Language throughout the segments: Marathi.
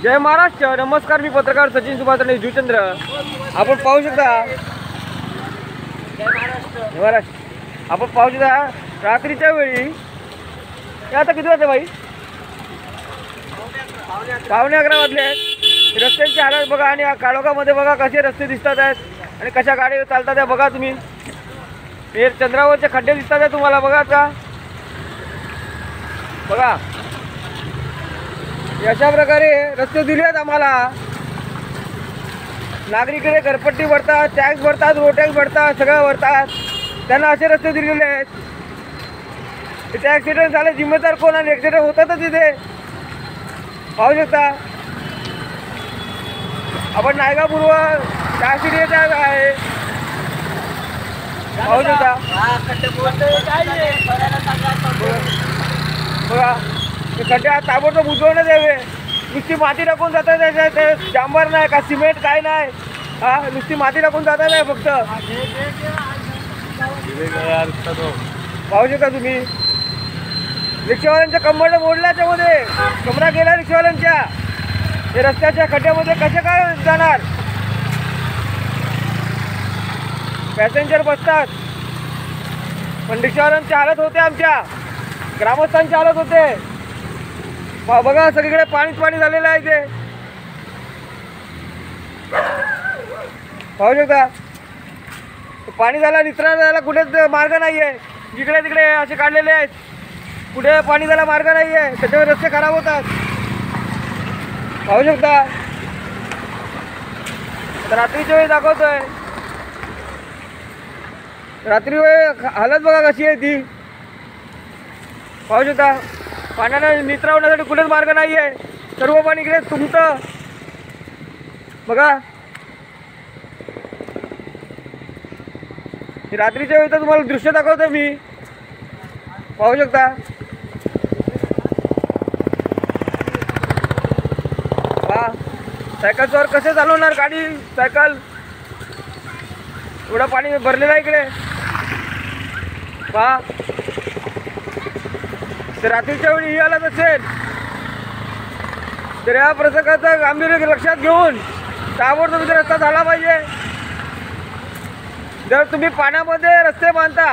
जय महाराष्ट्र. नमस्कार, मी पत्रकार सचिन सुभाष जुचंद्र. आपण पाहू शकता महाराष्ट्र, आपण पाहू शकता रात्रीच्या वेळी आता किती वाजता बाई, 11:15 वाजले आहेत. रस्त्यांची हालत बघा आणि काळोखामध्ये बघा कसे रस्ते दिसतात आहेत आणि कशा गाडी चालतात आहे बघा तुम्ही. हे चंद्रावरचे खड्डे दिसतात आहे तुम्हाला बघा का, बघा अशा प्रकारे रस्ते दिले आहेत आम्हाला. नागरिकडे घरपट्टी भरतात, टॅक्स भरतात, रोड टॅक्स भरतात, सगळं भरतात. त्यांना असे रस्ते दिलेले आहेत. तिथे ॲक्सिडेंट झाले जिम्मेदार कोण आणि ॲक्सिडेंट होतातच तिथे पाहू शकता. आपण नायगापूर्व त्यासाठी येत आहे पाहू शकता. बघा ते खड्डे ताबडतोब उजवण्यात यावे. नुसती माती टाकून जातात त्याच्यात, ते डांबर नाही का सिमेंट काय नाही, हा नुसती माती टाकून जातात आहे फक्त. पाहू शकता तुम्ही. रिक्षावाल्यांच्या कंबरला मोडल्याच्या मध्ये कमरा गेला रिक्षावाल्यांच्या. हे रस्त्याच्या खड्ड्यामध्ये कसे काय जाणार. पॅसेंजर बसतात पण रिक्षावाल्यांची हालत होते, आमच्या ग्रामस्थांची हालत होते. बघा सगळीकडे पाणीच पाणी झालेलं आहे ते पाहू शकता. पाणी झाला, निचरा झाला, कुठेच मार्ग नाही आहे. जिकडे तिकडे असे काढलेले आहेत, कुठे पाणी झाला मार्ग नाही आहे, त्याच्यावर रस्ते खराब होतात पाहू शकता. रात्रीच्या वेळी दाखवतोय, रात्री वेळ हालत बघा कशी आहे ती पाहू शकता. पाण्यानं निचरा होण्यासाठी कुठेच मार्ग नाही आहे, सर्व पाणी इकडे तुमचं बघा. रात्रीच्या वेळी तर तुम्हाला दृश्य दाखवतोय मी पाहू शकता. हा सायकल सवार कसे चालवणार गाडी, सायकल एवढं पाणी भरलेलं आहे इकडे पहा. तर रात्रीच्या वेळी ही हालत असेल तर या प्रसंगाचं गांभीर्य लक्षात घेऊन ताबडतोब इथे रस्ता झाला पाहिजे. जर तुम्ही पाण्यामध्ये रस्ते बांधता,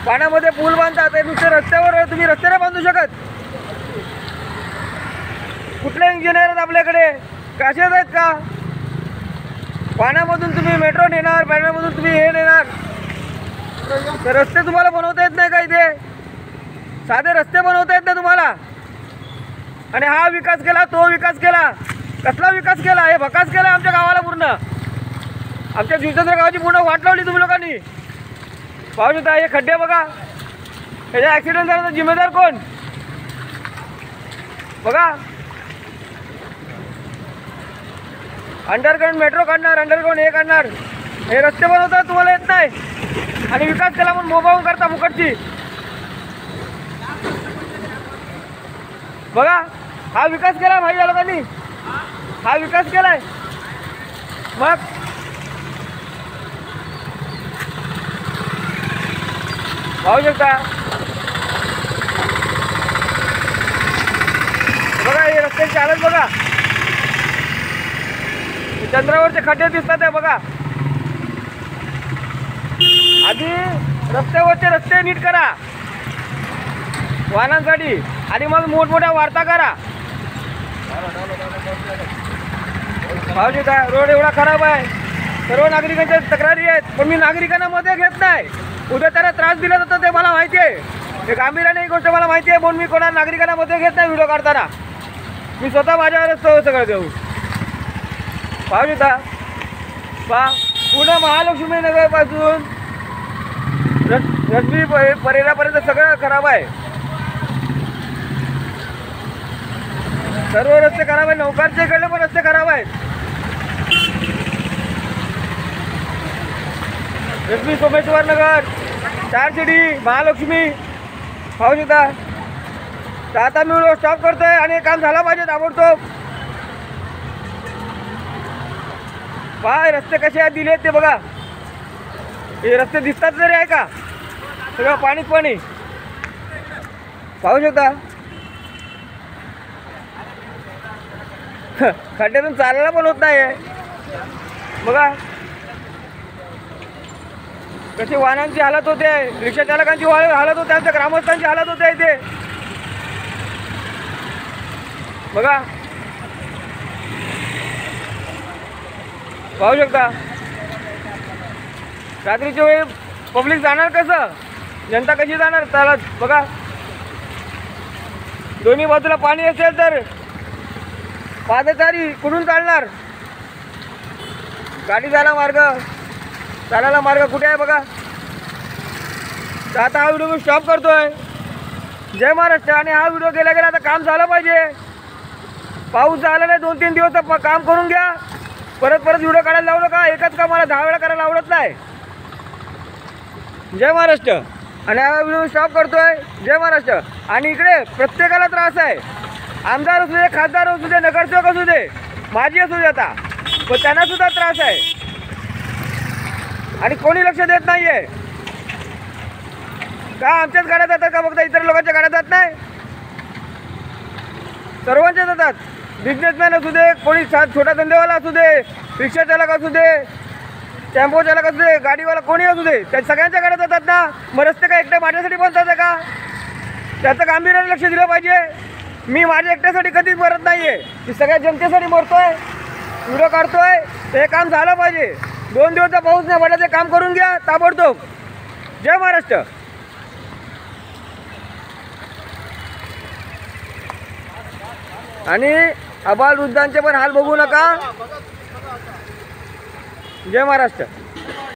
पाण्यामध्ये पूल बांधता, ते नुसते रस्त्यावर तुम्ही रस्ते नाही बांधू शकत. कुठले इंजिनियर आहेत आपल्याकडे, कसे आहेत का. पाण्यामधून तुम्ही मेट्रो नेणार, पाण्यामधून तुम्ही हे नेणार, तर रस्ते तुम्हाला बनवता येत नाही का. इथे साधे रस्ते बनवता येत नाही तुम्हाला. आणि हा विकास केला, तो विकास केला, कसला विकास केला, हे भकास केला आमच्या गावाला पूर्ण. आमच्या जुचंद्र गावाची पूर्ण वाट लावली तुम्ही लोकांनी पाहू शकता. हे खड्डे बघा, ह्याचा ॲक्सिडेंट झाला तर जिम्मेदार कोण बघा. अंडरग्राऊंड मेट्रो काढणार, अंडरग्राऊंड हे काढणार, हे रस्ते बनवतात तुम्हाला येत नाही. आणि विकास केला म्हणून मोबाईल करता मुकटची बघा. हा विकास केला माहिती या लोकांनी, हा विकास केलाय. मग पाहू शकता बघा, हे रस्त्याची हालत बघा. चंद्रावरचे खड्डे दिसतात आहे बघा. आधी रस्त्यावरचे रस्ते नीट करा वाहनांसाठी आणि मग मोठमोठ्या वार्ता करा पाहू शकता. रोड एवढा खराब आहे, सर्व नागरिकांच्या तक्रारी आहेत, पण मी नागरिकांना मध्ये घेत नाही. उद्या त्यांना त्रास दिला जातो ते मला माहिती आहे, हे गांभीर्याने ही गोष्ट मला माहिती आहे, म्हणून मी कोणा नागरिकांना मध्ये घेत नाही. व्हिडिओ काढताना मी स्वतः माझ्यावरच सगळं देऊ पाहू शकता. पूर्ण महालक्ष्मी नगरपासून रश्मी परेरापर्यंत सगळं खराब आहे, सर्व रस्ते खराब आहे. नौकारचे इकडले पण रस्ते खराब आहेत. रश्मी सोमेश्वर नगर, चार शिडी, महालक्ष्मी पाहू शकता. तर आता मी व्हिडिओ स्टॉप करतोय आणि हे काम झालं पाहिजे ताबडतोब. पहा रस्ते कसे आहेत दिले ते बघा. हे रस्ते दिसतात तरी आहे का, सगळं पाणीच पाणी पाहू शकता. खड्ड्यातून चालायला पण होत नाही बघा कशी वाहनांची हालत होते, रिक्षा चालकांची हालत होते, आमच्या ग्रामस्थांची हालत होते इथे बघा पाहू शकता. रात्रीच्या वेळी पब्लिक जाणार कसं, जनता कशी जाणार चालत बघा. दोन्ही बाजूला पाणी असेल तर पादचारी कुठून चालणार, गाडी जायला मार्ग चालायला मार्ग कुठे आहे बघा. तर आता हा व्हिडिओ मी स्टॉप करतोय. जय महाराष्ट्र. आणि हा व्हिडिओ गेला गेला आता काम झालं पाहिजे. पाऊस झाला नाही 2-3 दिवस तर काम करून घ्या. परत व्हिडिओ काढायला लावलं का, एकच काम मला 10 वेळा करायला आवडत नाही. जय महाराष्ट्र. आणि हा व्हिडिओ स्टॉप करतोय. जय महाराष्ट्र. आणि इकडे प्रत्येकाला त्रास आहे, आमदार असू दे, खासदार असू दे, नगरसेवक असू दे, माजी असू दे, आता पण त्यांना सुद्धा त्रास आहे आणि कोणी लक्ष देत नाहीये का. आमच्याच गाड्या जातात का, फक्त इतर लोकांच्या गाड्या जात नाही, सर्वांच्या जातात. बिझनेसमॅन असू दे, कोणी छोटा धंदेवाला असू दे, रिक्षा चालक असू दे, टेम्पो चालक असू दे, गाडीवाला कोणी असू दे, त्या सगळ्यांच्या गाड्या जातात ना. मग रस्ते का एकट्या माझ्यासाठी बनतात का, त्याचं गांभीर्याने लक्ष दिलं पाहिजे. मी माझ्या एकट्यासाठी कधीच मरत नाहीये, मी सगळ्या जनतेसाठी मरतोय, व्हिडिओ काढतोय. ते काम झालं पाहिजे. 2 दिवसचा पाऊस नाही पडला, ते काम करून घ्या ताबडतोब. जय महाराष्ट्र. आणि आबालवृद्धांचे पण हाल बघू नका. जय महाराष्ट्र.